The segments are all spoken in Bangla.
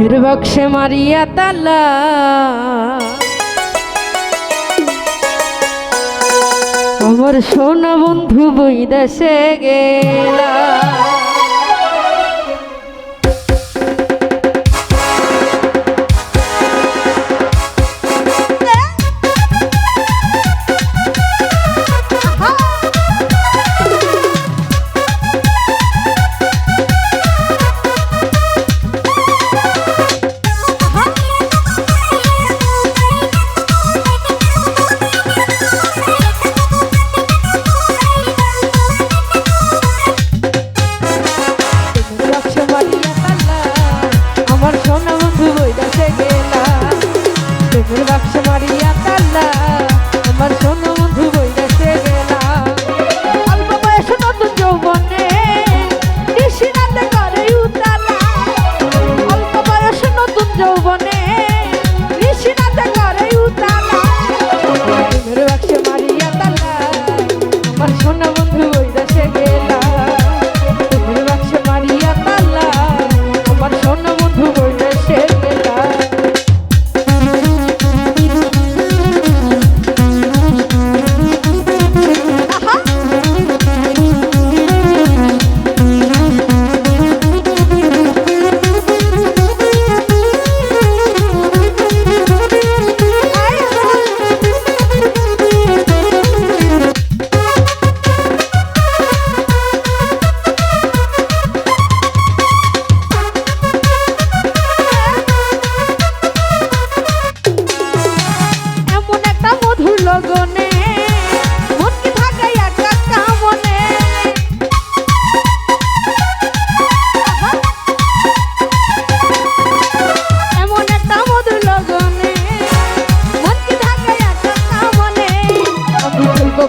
প্রেমের বাক্সে মারিয়া তালা আমার সোনা বন্ধু বৈদেশে গেলা।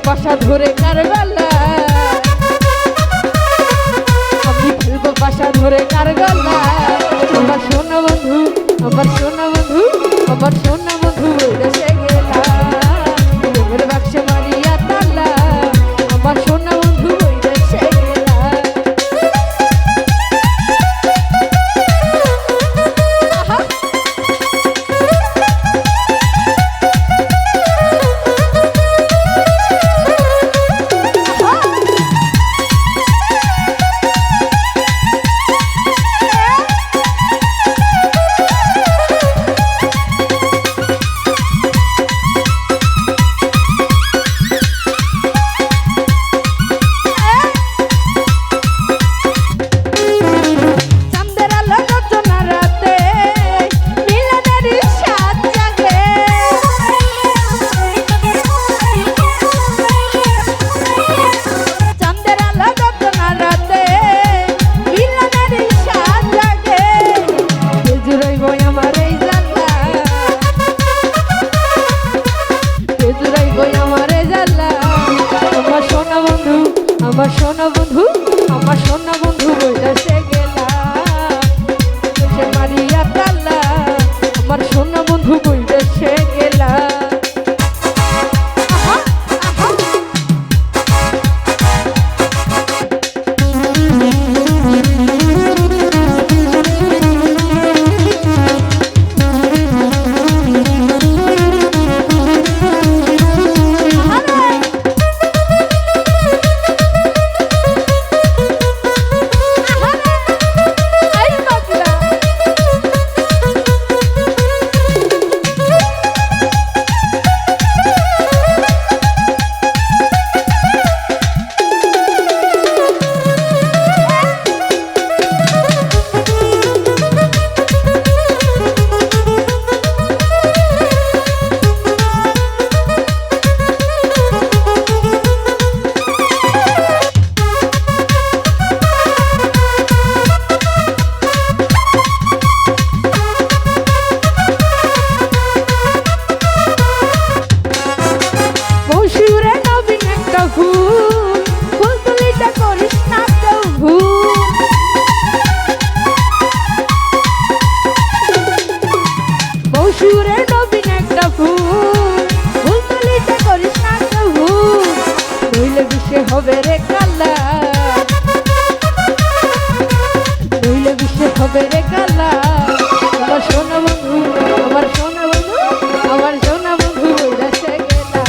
বাসা ধরে কারগালা আমি খেলবো বাসা ধরে কারগালা আমার সোনা বন্ধু আমার সোনা বন্ধু আমার সোনা বন্ধু দেশে গেলা প্রেমের বাক্সে মারিয়া তালা আমার সোনা বন্ধু দেশে গেলা। আমার সোনা বন্ধু আমার সোনা বন্ধু বৈদেশে গেলা সে মারিয়া তালা আমার সোনা বন্ধু বৈদেশে গেলা। হবে রে কালা নইলে বিশ্বে হবে রে কালা আমার সোনা বন্ধু, আমার সোনা বন্ধু, আমার সোনা বন্ধু বইরাছে গেলা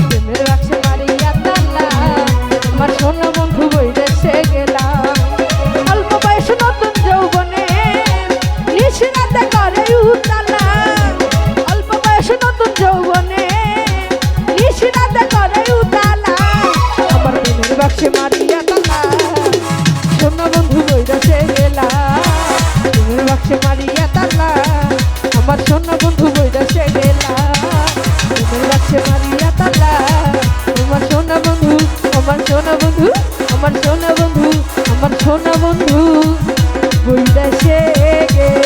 প্রেমের বাক্সে মারিয়া তালা, আমার সোনা বন্ধু বইরাছে গেলা। অল্প বয়স নতুন যৌবনে নিশিরাতে করে উতালা, অল্প বয়স নতুন যৌবনে নিশিরাতে করে উতালা, আমার প্রেমের বাক্সে মারিয়া তালা, সোনা বন্ধু বইরাছে গেলা প্রেমের বাক্সে মারিয়া তালা, আমার সোনা বন্ধু বইরাছে গেলা প্রেমের বাক্সে মারিয়া তালা, আমার সোনা বন্ধু, আমার সোনা বন্ধু, আমার সোনা বন্ধু, আমার সোনা বন্ধু বইরাছে গেলা।